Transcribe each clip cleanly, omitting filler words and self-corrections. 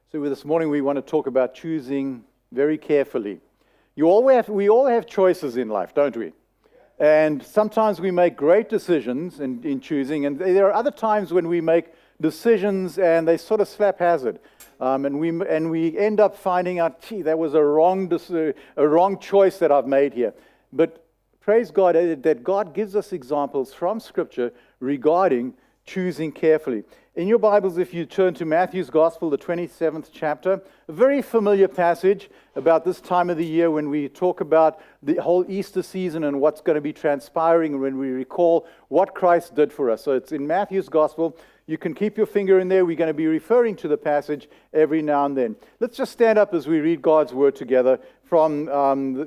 So this morning we want to talk about choosing very carefully. We all have choices in life, don't we? And sometimes we make great decisions in choosing, and there are other times when we make decisions and they sort of slap hazard. And we end up finding out, gee, that was a wrong choice that I've made here. But praise God that God gives us examples from Scripture regarding choosing carefully. In your Bibles, if you turn to Matthew's Gospel, the 27th chapter, a very familiar passage about this time of the year when we talk about the whole Easter season and what's going to be transpiring when we recall what Christ did for us. So it's in Matthew's Gospel. You can keep your finger in there. We're going to be referring to the passage every now and then. Let's just stand up as we read God's Word together from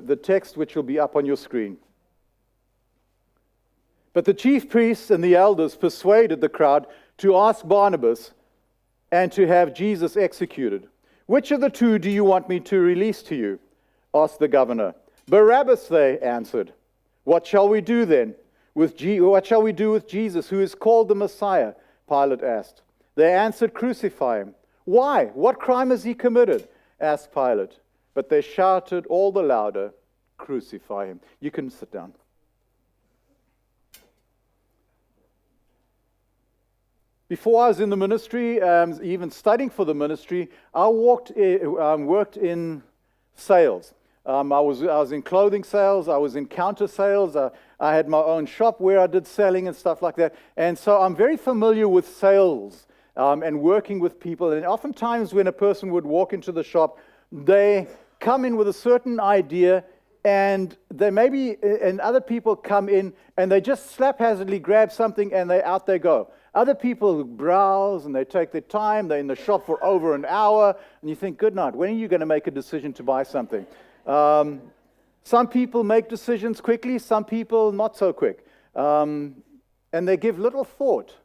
the text which will be up on your screen. But the chief priests and the elders persuaded the crowd to ask Barnabas and to have Jesus executed. "Which of the two do you want me to release to you?" asked the governor. "Barabbas," they answered. "What shall we do then? What shall we do with Jesus, who is called the Messiah?" Pilate asked. They answered, "Crucify him." "Why? What crime has he committed?" asked Pilate. But they shouted all the louder, "Crucify him." You can sit down. Before I was in the ministry, even studying for the ministry, I worked in sales. I was in clothing sales. I was in counter sales. I had my own shop where I did selling and stuff like that. And so I'm very familiar with sales and working with people. And oftentimes when a person would walk into the shop, they come in with a certain idea, and other people come in and they just haphazardly grab something and out they go. Other people browse and they take their time. They're in the shop for over an hour, and you think, good night, when are you going to make a decision to buy something? Some people make decisions quickly, some people not so quick. And they give little thought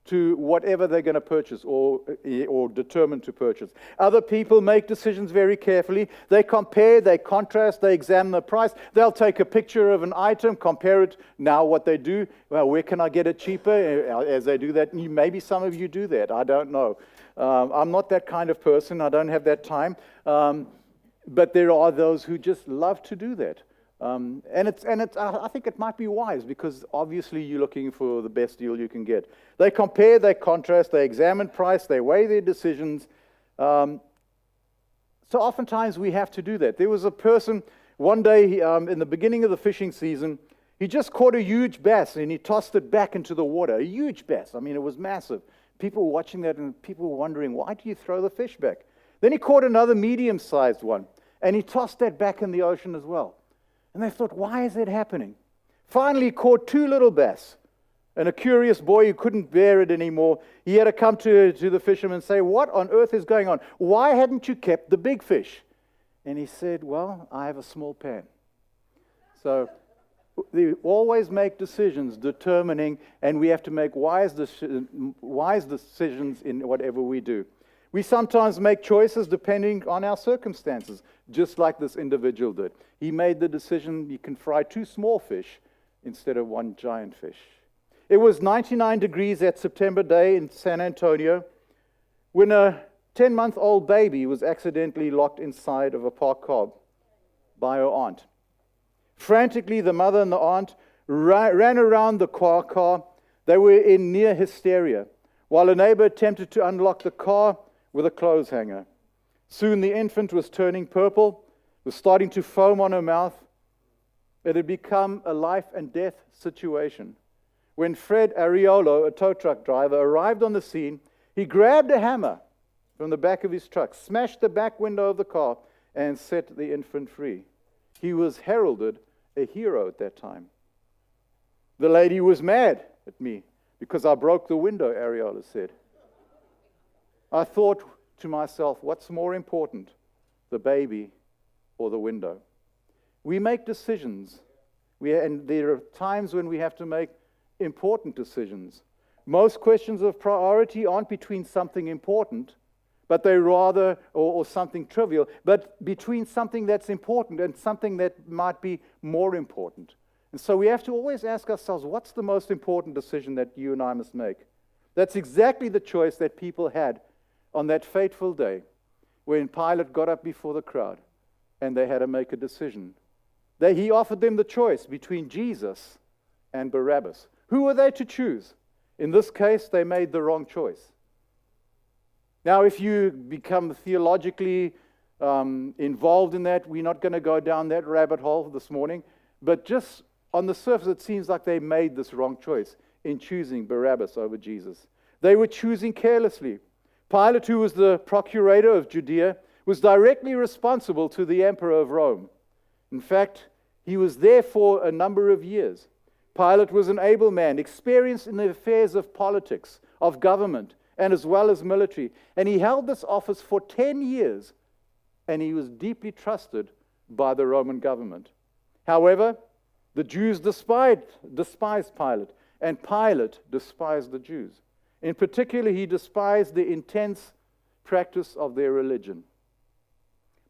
to whatever they're going to purchase or determine to purchase. Other people make decisions very carefully. They compare, they contrast, they examine the price. They'll take a picture of an item, compare it. Now what they do, well, where can I get it cheaper? As they do that, maybe some of you do that. I don't know. I'm not that kind of person. I don't have that time. But there are those who just love to do that. I think it might be wise, because obviously you're looking for the best deal you can get. They compare, they contrast, they examine price, they weigh their decisions. So oftentimes we have to do that. There was a person one day in the beginning of the fishing season. He just caught a huge bass and he tossed it back into the water. A huge bass. I mean, it was massive. People were watching that and people were wondering, why do you throw the fish back? Then he caught another medium-sized one and he tossed that back in the ocean as well. And they thought, why is that happening? Finally, he caught two little bass. And a curious boy who couldn't bear it anymore, he had to come to the fisherman and say, "What on earth is going on? Why hadn't you kept the big fish?" And he said, "Well, I have a small pan." So we always make decisions determining, and we have to make wise decisions in whatever we do. We sometimes make choices depending on our circumstances, just like this individual did. He made the decision he can fry two small fish instead of one giant fish. It was 99 degrees that September day in San Antonio when a 10-month-old baby was accidentally locked inside of a parked car by her aunt. Frantically, the mother and the aunt ran around the car. They were in near hysteria, while a neighbor attempted to unlock the car with a clothes hanger. Soon the infant was turning purple, was starting to foam on her mouth. It had become a life and death situation. When Fred Ariolo, a tow truck driver, arrived on the scene, he grabbed a hammer from the back of his truck, smashed the back window of the car, and set the infant free. He was heralded a hero at that time. "The lady was mad at me because I broke the window," Ariolo said. "I thought to myself, what's more important, the baby or the window?" We make decisions, and there are times when we have to make important decisions. Most questions of priority aren't between something important, but they're rather, or something trivial, but between something that's important and something that might be more important. And so we have to always ask ourselves, what's the most important decision that you and I must make? That's exactly the choice that people had on that fateful day. when Pilate got up before the crowd and they had to make a decision. He offered them the choice between Jesus and Barabbas. Who were they to choose? In this case, they made the wrong choice. Now, if you become theologically involved in that, we're not going to go down that rabbit hole this morning. But just on the surface, it seems like they made this wrong choice in choosing Barabbas over Jesus. They were choosing carelessly. Pilate, who was the procurator of Judea, was directly responsible to the emperor of Rome. In fact, he was there for a number of years. Pilate was an able man, experienced in the affairs of politics, of government, and as well as military. And he held this office for 10 years, and he was deeply trusted by the Roman government. However, the Jews despised Pilate, and Pilate despised the Jews. In particular, he despised the intense practice of their religion.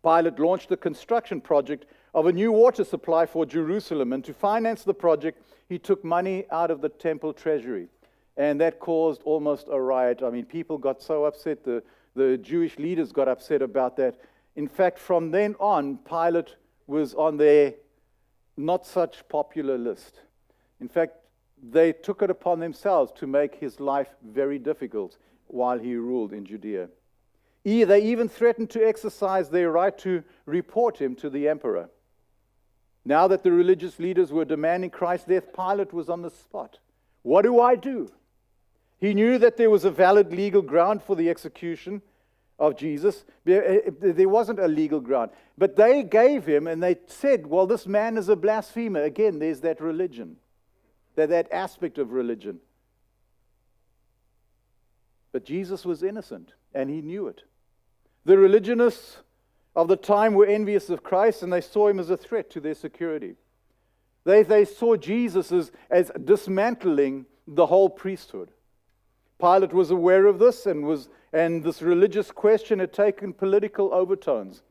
Pilate launched the construction project of a new water supply for Jerusalem, and to finance the project, he took money out of the temple treasury. And that caused almost a riot. I mean, people got so upset, the Jewish leaders got upset about that. In fact, from then on, Pilate was on their not such popular list. In fact, they took it upon themselves to make his life very difficult while he ruled in Judea. They even threatened to exercise their right to report him to the emperor. Now that the religious leaders were demanding Christ's death, Pilate was on the spot. What do I do? He knew that there was a valid legal ground for the execution of Jesus. There wasn't a legal ground. But they gave him, and they said, well, this man is a blasphemer. Again, there's that religion. That aspect of religion. But Jesus was innocent, and he knew it. The religionists of the time were envious of Christ, and they saw him as a threat to their security. They saw Jesus as dismantling the whole priesthood. Pilate was aware of this, and this religious question had taken political overtones.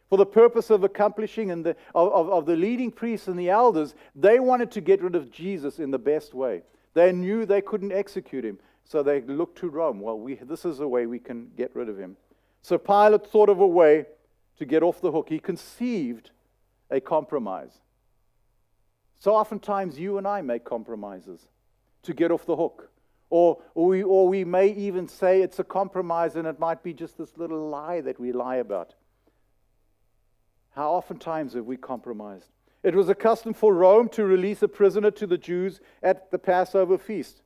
For the purpose of accomplishing of the leading priests and the elders, they wanted to get rid of Jesus in the best way. They knew they couldn't execute him, so they looked to Rome. Well, this is a way we can get rid of him. So Pilate thought of a way to get off the hook. He conceived a compromise. So oftentimes you and I make compromises to get off the hook. Or we may even say it's a compromise and it might be just this little lie that we lie about. How oftentimes have we compromised? It was a custom for Rome to release a prisoner to the Jews at the Passover feast.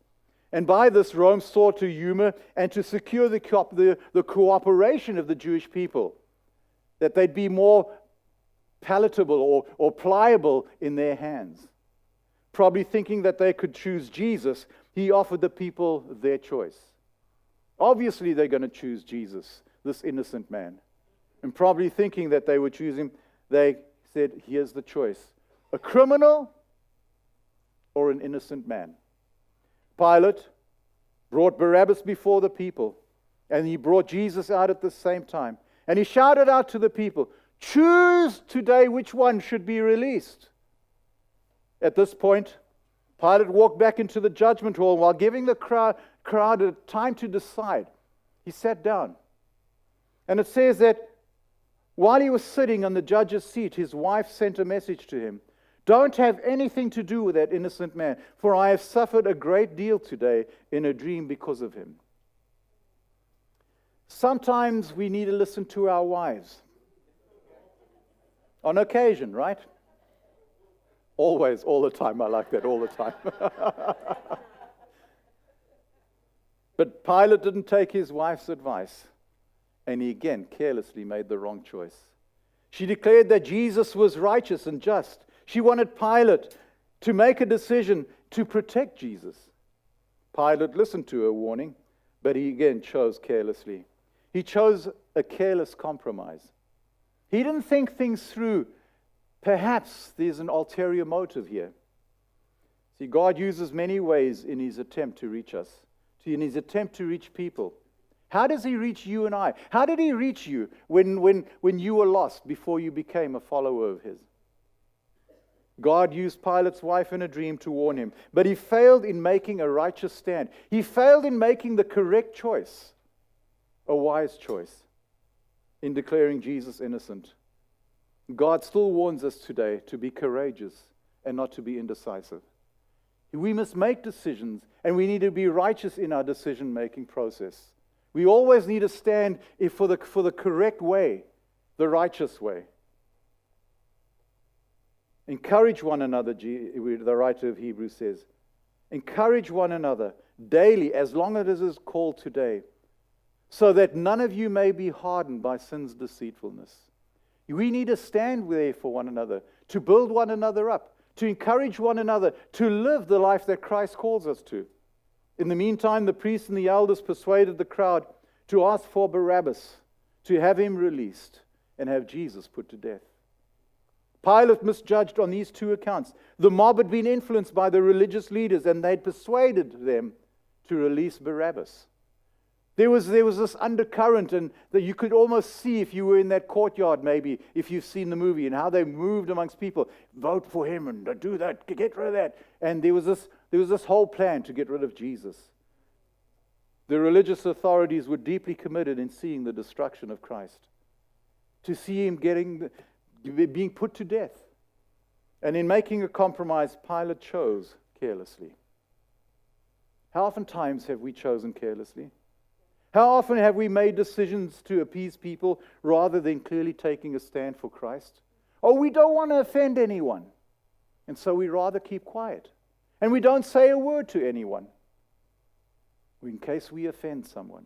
And by this, Rome sought to humor and to secure the cooperation of the Jewish people, that they'd be more palatable or pliable in their hands. Probably thinking that they could choose Jesus, he offered the people their choice. Obviously, they're going to choose Jesus, this innocent man. And probably thinking that they would choose him, they said, here's the choice. A criminal or an innocent man. Pilate brought Barabbas before the people, and he brought Jesus out at the same time. And he shouted out to the people, choose today which one should be released. At this point, Pilate walked back into the judgment hall while giving the crowd a time to decide. He sat down. And it says that while he was sitting on the judge's seat, his wife sent a message to him. Don't have anything to do with that innocent man, for I have suffered a great deal today in a dream because of him. Sometimes we need to listen to our wives. On occasion, right? Always, all the time. I like that, all the time. But Pilate didn't take his wife's advice, and he again carelessly made the wrong choice. She declared that Jesus was righteous and just. She wanted Pilate to make a decision to protect Jesus. Pilate listened to her warning, but he again chose carelessly. He chose a careless compromise. He didn't think things through. Perhaps there's an ulterior motive here. See, God uses many ways in his attempt to reach us, in his attempt to reach people. How does he reach you and I? How did he reach you when you were lost before you became a follower of his? God used Pilate's wife in a dream to warn him, but he failed in making a righteous stand. He failed in making the correct choice, a wise choice. in declaring Jesus innocent. God still warns us today to be courageous and not to be indecisive. We must make decisions, and we need to be righteous in our decision-making process. We always need to stand for the correct way, the righteous way. Encourage one another, the writer of Hebrews says. Encourage one another daily, as long as it is called today, so that none of you may be hardened by sin's deceitfulness. We need to stand there for one another, to build one another up, to encourage one another, to live the life that Christ calls us to. In the meantime, the priests and the elders persuaded the crowd to ask for Barabbas, to have him released, and have Jesus put to death. Pilate misjudged on these two accounts. The mob had been influenced by the religious leaders, and they'd persuaded them to release Barabbas. There was this undercurrent, and that you could almost see if you were in that courtyard, maybe, if you've seen the movie, and how they moved amongst people. Vote for him, and do that, get rid of that. And there was this whole plan to get rid of Jesus. The religious authorities were deeply committed in seeing the destruction of Christ, to see him being put to death. And in making a compromise, Pilate chose carelessly. How often times have we chosen carelessly? How often have we made decisions to appease people rather than clearly taking a stand for Christ? Oh, we don't want to offend anyone, and so we rather keep quiet. And we don't say a word to anyone in case we offend someone.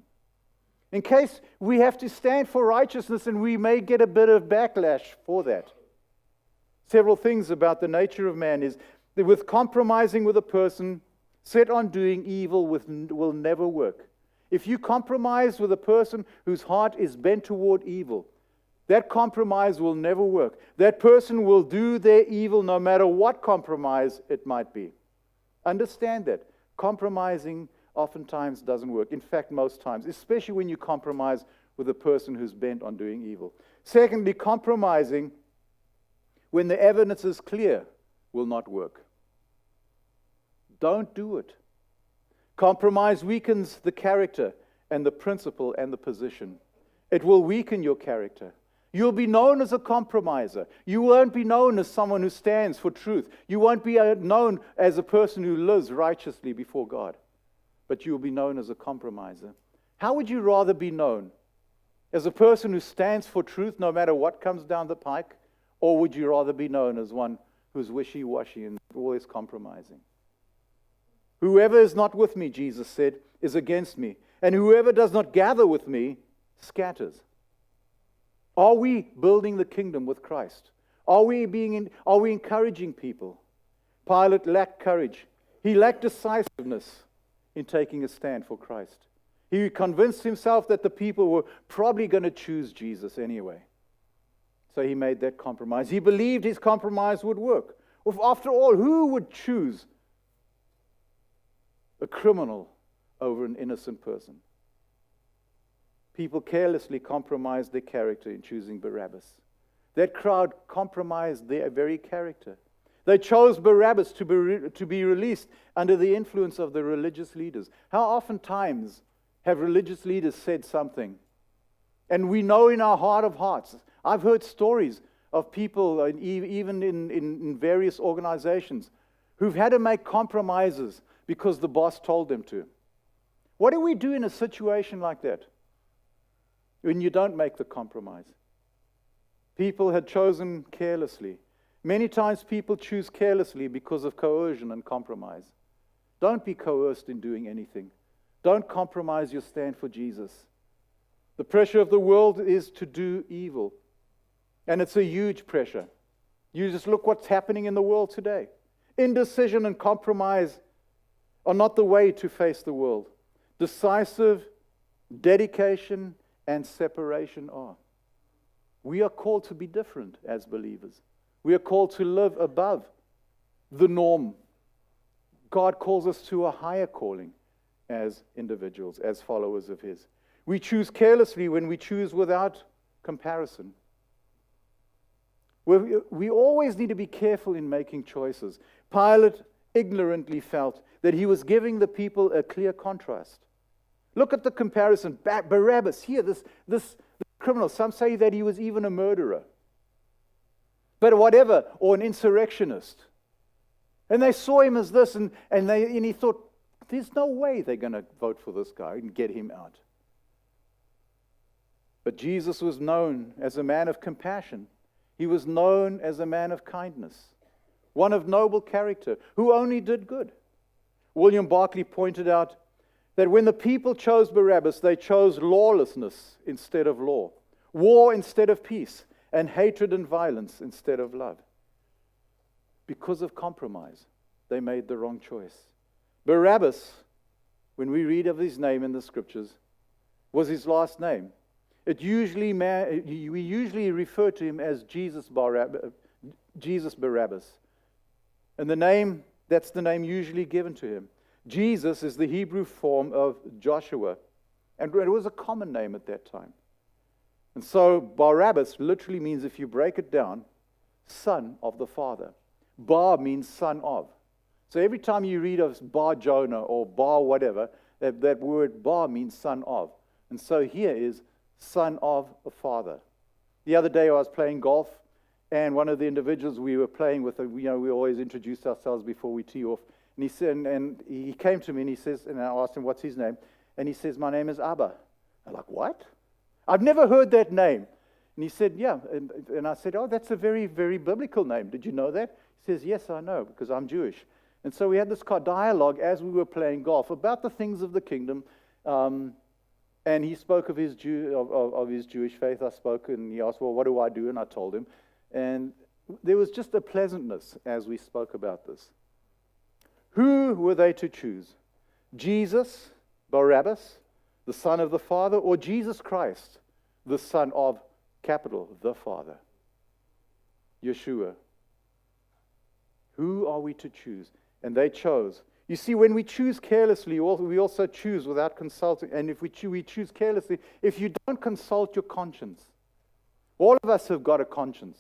In case we have to stand for righteousness, and we may get a bit of backlash for that. Several things about the nature of man is that with compromising with a person set on doing evil will never work. If you compromise with a person whose heart is bent toward evil, that compromise will never work. That person will do their evil no matter what compromise it might be. Understand that. Compromising oftentimes doesn't work. In fact, most times, especially when you compromise with a person who's bent on doing evil. Secondly, compromising when the evidence is clear will not work. Don't do it. Compromise weakens the character and the principle and the position. It will weaken your character. You'll be known as a compromiser. You won't be known as someone who stands for truth. You won't be known as a person who lives righteously before God. But you'll be known as a compromiser. How would you rather be known? As a person who stands for truth no matter what comes down the pike? Or would you rather be known as one who's wishy-washy and always compromising? Whoever is not with me, Jesus said, is against me. And whoever does not gather with me scatters. Are we building the kingdom with Christ? Are we encouraging people? Pilate lacked courage. He lacked decisiveness in taking a stand for Christ. He convinced himself that the people were probably going to choose Jesus anyway. So he made that compromise. He believed his compromise would work. After all, who would choose a criminal over an innocent person? People carelessly compromised their character in choosing Barabbas. That crowd compromised their very character. They chose Barabbas to be released under the influence of the religious leaders. How often times have religious leaders said something, and we know in our heart of hearts? I've heard stories of people, even in various organizations, who've had to make compromises because the boss told them to. What do we do in a situation like that when you don't make the compromise? People had chosen carelessly. Many times people choose carelessly because of coercion and compromise. Don't be coerced in doing anything. Don't compromise your stand for Jesus. The pressure of the world is to do evil. And it's a huge pressure. You just look what's happening in the world today. Indecision and compromise are not the way to face the world. Decisive dedication and separation are. We are called to be different as believers. We are called to live above the norm. God calls us to a higher calling as individuals, as followers of His. We choose carelessly when we choose without comparison. We always need to be careful in making choices. Pilate ignorantly felt that he was giving the people a clear contrast. Look at the comparison. Barabbas, here, this criminal. Some say that he was even a murderer. But whatever, or an insurrectionist. And they saw him as this, and he thought, there's no way they're going to vote for this guy and get him out. But Jesus was known as a man of compassion. He was known as a man of kindness, one of noble character, who only did good. William Barclay pointed out that when the people chose Barabbas, they chose lawlessness instead of law, war instead of peace, and hatred and violence instead of love. Because of compromise, they made the wrong choice. Barabbas, when we read of his name in the scriptures, was his last name. We usually refer to him as Jesus Barabbas. And that's the name usually given to him. Jesus is the Hebrew form of Joshua. And it was a common name at that time. And so Barabbas literally means, if you break it down, son of the Father. Bar means son of. So every time you read of Bar Jonah or Bar whatever, that word Bar means son of. And so here is son of a father. The other day I was playing golf, and one of the individuals we were playing with, we always introduce ourselves before we tee off. And he said, and he came to me and he says, and I asked him, what's his name? And he says, my name is Abba. I'm like, what? I've never heard that name. And he said, yeah. And I said, oh, that's a very, very biblical name. Did you know that? He says, yes, I know, because I'm Jewish. And so we had this dialogue as we were playing golf about the things of the kingdom. And he spoke of his Jewish faith. I spoke, and he asked, well, what do I do? And I told him. And there was just a pleasantness as we spoke about this. Who were they to choose? Jesus, Barabbas, the Son of the Father, or Jesus Christ, the Son of, capital, the Father? Yeshua. Who are we to choose? And they chose. You see, when we choose carelessly, we also choose without consulting. And if we choose carelessly, if you don't consult your conscience, all of us have got a conscience.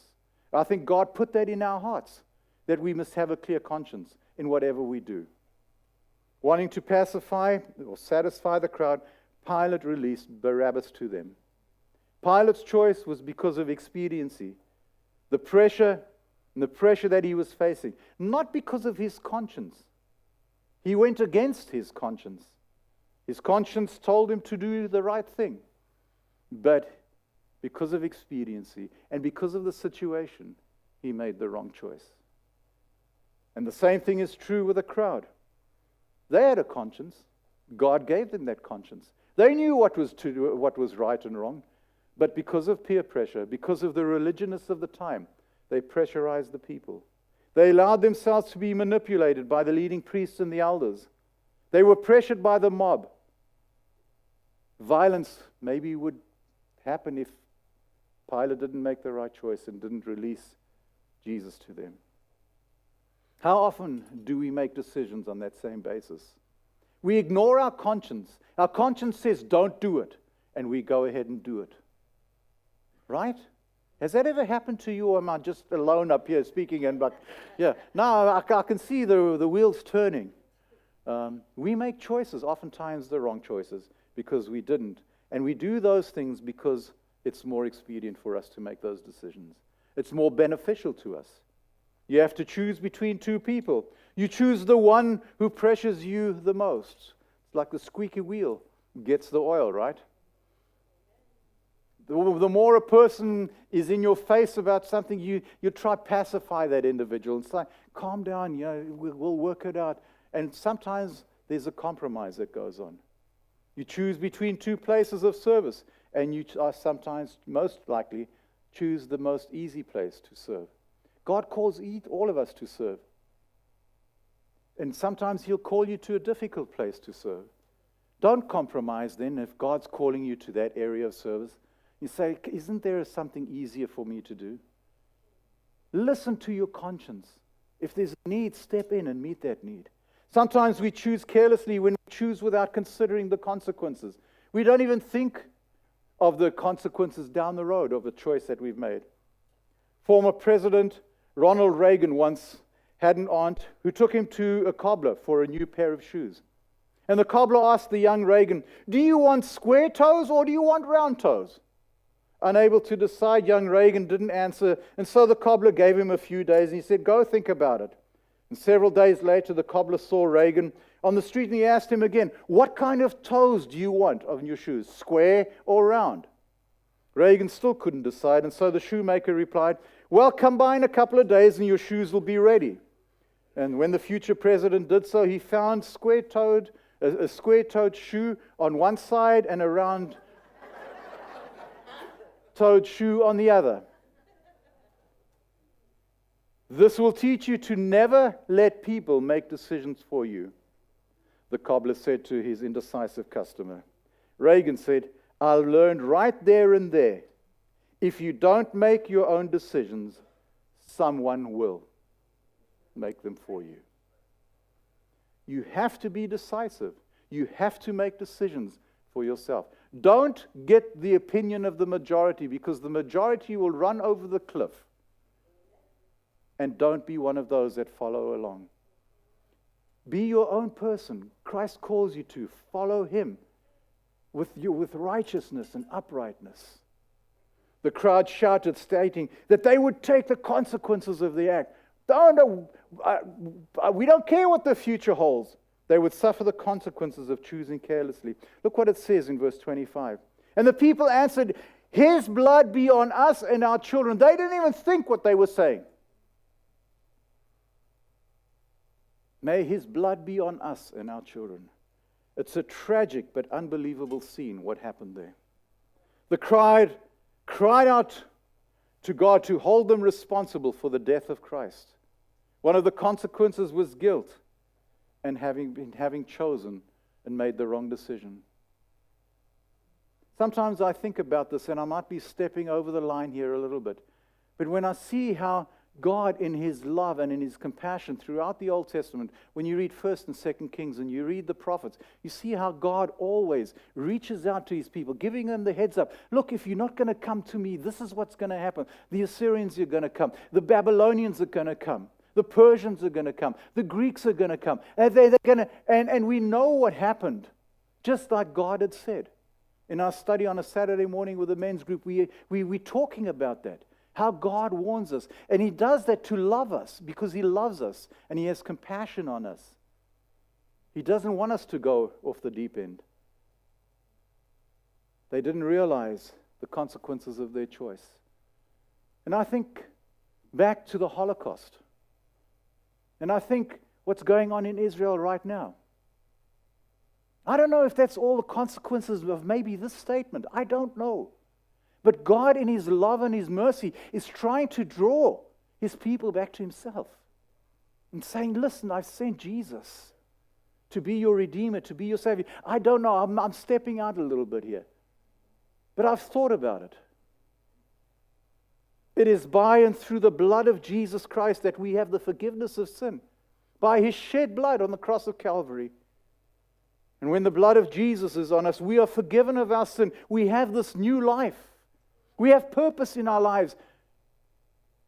I think God put that in our hearts, that we must have a clear conscience in whatever we do. Wanting to pacify or satisfy the crowd, Pilate released Barabbas to them. Pilate's choice was because of expediency, the pressure that he was facing, not because of his conscience. He went against his conscience. His conscience told him to do the right thing. But because of expediency and because of the situation, he made the wrong choice. And the same thing is true with the crowd. They had a conscience. God gave them that conscience. They knew what was right and wrong. But because of peer pressure, because of the religionists of the time, they pressurized the people. They allowed themselves to be manipulated by the leading priests and the elders. They were pressured by the mob. Violence maybe would happen if Pilate didn't make the right choice and didn't release Jesus to them. How often do we make decisions on that same basis? We ignore our conscience. Our conscience says, don't do it. And we go ahead and do it. Right? Has that ever happened to you, or am I just alone up here speaking? No, I can see the wheels turning. We make choices, oftentimes the wrong choices, because we didn't. And we do those things because it's more expedient for us to make those decisions. It's more beneficial to us. You have to choose between two people. You choose the one who pressures you the most. It's like the squeaky wheel gets the oil, right? The more a person is in your face about something, you try to pacify that individual. It's like, calm down, we'll work it out. And sometimes there's a compromise that goes on. You choose between two places of service, and you are sometimes, most likely, choose the most easy place to serve. God calls all of us to serve. And sometimes He'll call you to a difficult place to serve. Don't compromise then if God's calling you to that area of service. You say, isn't there something easier for me to do? Listen to your conscience. If there's a need, step in and meet that need. Sometimes we choose carelessly when we choose without considering the consequences. We don't even think of the consequences down the road of the choice that we've made. Former President Ronald Reagan once had an aunt who took him to a cobbler for a new pair of shoes. And the cobbler asked the young Reagan, do you want square toes or do you want round toes? Unable to decide, young Reagan didn't answer, and so the cobbler gave him a few days, and he said, go think about it. And several days later, the cobbler saw Reagan on the street, and he asked him again, what kind of toes do you want on your shoes, square or round? Reagan still couldn't decide, and so the shoemaker replied, well, come by in a couple of days, and your shoes will be ready. And when the future president did so, he found a square-toed shoe on one side and a round-toed shoe on the other. This will teach you to never let people make decisions for you, the cobbler said to his indecisive customer. Reagan said, I learned right there and there, if you don't make your own decisions, someone will make them for you. You have to be decisive. You have to make decisions for yourself. Don't get the opinion of the majority, because the majority will run over the cliff. And don't be one of those that follow along. Be your own person. Christ calls you to follow Him with righteousness and uprightness. The crowd shouted, stating that they would take the consequences of the act. We don't care what the future holds. They would suffer the consequences of choosing carelessly. Look what it says in verse 25. And the people answered, His blood be on us and our children. They didn't even think what they were saying. May His blood be on us and our children. It's a tragic but unbelievable scene, what happened there. The crowd cried out to God to hold them responsible for the death of Christ. One of the consequences was guilt and having chosen and made the wrong decision. Sometimes I think about this, and I might be stepping over the line here a little bit, but when I see how God, in His love and in His compassion throughout the Old Testament, when you read 1st and 2nd Kings and you read the prophets, you see how God always reaches out to His people, giving them the heads up. Look, if you're not going to come to me, this is what's going to happen. The Assyrians are going to come. The Babylonians are going to come. The Persians are going to come. The Greeks are going to come. And and we know what happened, just like God had said. In our study on a Saturday morning with the men's group, we're talking about that. How God warns us. And He does that to love us, because He loves us and He has compassion on us. He doesn't want us to go off the deep end. They didn't realize the consequences of their choice. And I think back to the Holocaust. And I think what's going on in Israel right now. I don't know if that's all the consequences of maybe this statement. I don't know. But God, in His love and His mercy, is trying to draw His people back to Himself. And saying, listen, I've sent Jesus to be your Redeemer, to be your Savior. I don't know, I'm stepping out a little bit here. But I've thought about it. It is by and through the blood of Jesus Christ that we have the forgiveness of sin. By His shed blood on the cross of Calvary. And when the blood of Jesus is on us, we are forgiven of our sin. We have this new life. We have purpose in our lives.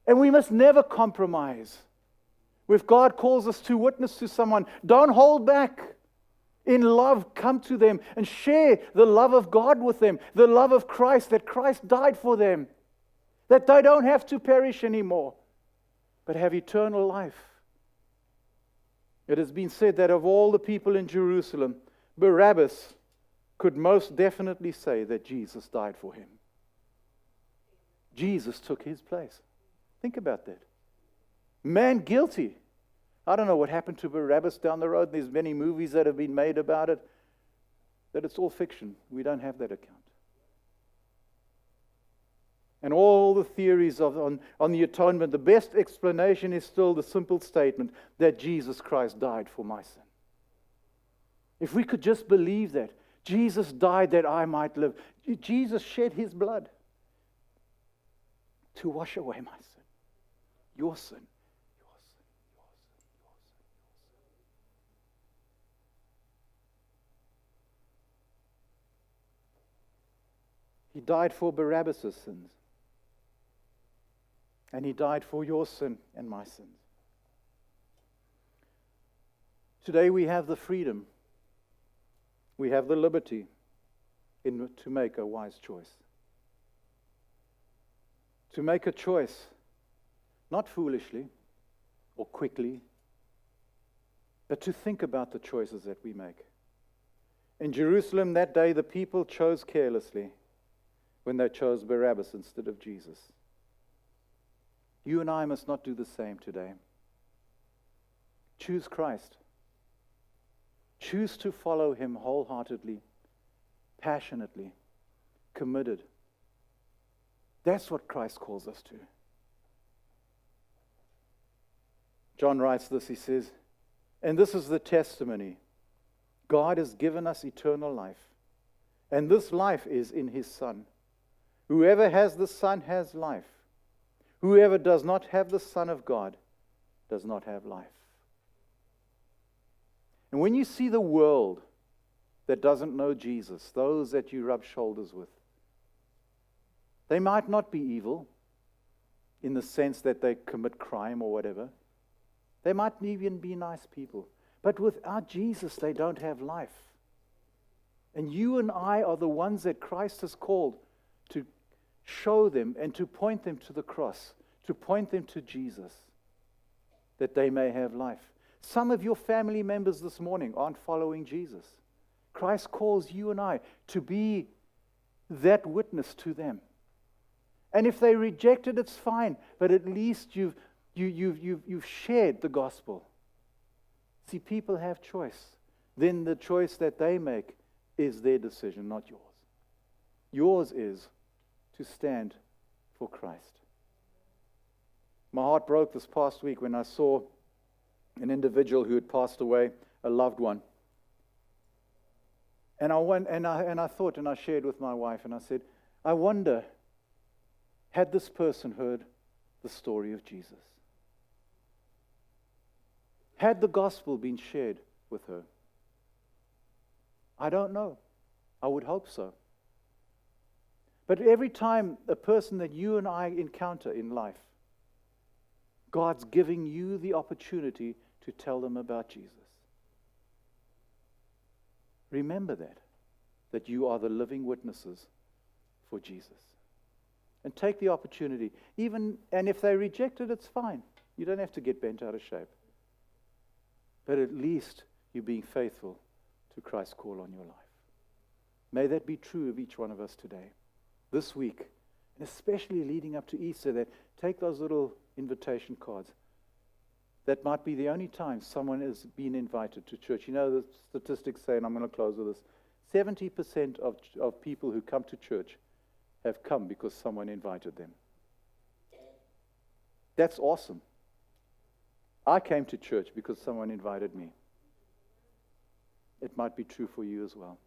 And we must never compromise. If God calls us to witness to someone, don't hold back. In love, come to them and share the love of God with them. The love of Christ, that Christ died for them. That they don't have to perish anymore, but have eternal life. It has been said that of all the people in Jerusalem, Barabbas could most definitely say that Jesus died for him. Jesus took his place. Think about that. Man guilty. I don't know what happened to Barabbas down the road. There's many movies that have been made about it. That it's all fiction. We don't have that account. And all the theories on the atonement, the best explanation is still the simple statement that Jesus Christ died for my sin. If we could just believe that. Jesus died that I might live. Jesus shed his blood to wash away my sin. Your sin. Your sin. Your sin. Your sin. He died for Barabbas' sins. And he died for your sin and my sins. Today we have the freedom. We have the liberty to make a wise choice. to make a choice, not foolishly or quickly, but to think about the choices that we make. In Jerusalem that day, the people chose carelessly when they chose Barabbas instead of Jesus. You and I must not do the same today. Choose Christ. Choose to follow him wholeheartedly, passionately, committed. That's what Christ calls us to. John writes this, he says, and this is the testimony. God has given us eternal life, and this life is in his Son. Whoever has the Son has life. Whoever does not have the Son of God does not have life. And when you see the world that doesn't know Jesus, those that you rub shoulders with, they might not be evil in the sense that they commit crime or whatever. They might even be nice people. But without Jesus, they don't have life. And you and I are the ones that Christ has called to show them and to point them to the cross, to point them to Jesus, that they may have life. Some of your family members this morning aren't following Jesus. Christ calls you and I to be that witness to them. And if they reject it, it's fine. But at least you've shared the gospel. See, people have choice. Then the choice that they make is their decision, not yours. Yours is to stand for Christ. My heart broke this past week when I saw an individual who had passed away, a loved one. And I thought, and I shared with my wife, and I said, I wonder, had this person heard the story of Jesus? Had the gospel been shared with her? I don't know. I would hope so. But every time a person that you and I encounter in life, God's giving you the opportunity to tell them about Jesus. Remember that you are the living witnesses for Jesus. And take the opportunity. And if they reject it, it's fine. You don't have to get bent out of shape. But at least you're being faithful to Christ's call on your life. May that be true of each one of us today, this week, and especially leading up to Easter, that take those little invitation cards. That might be the only time someone has been invited to church. You know, the statistics say, and I'm going to close with this, 70% of people who come to church have come because someone invited them. That's awesome. I came to church because someone invited me. It might be true for you as well.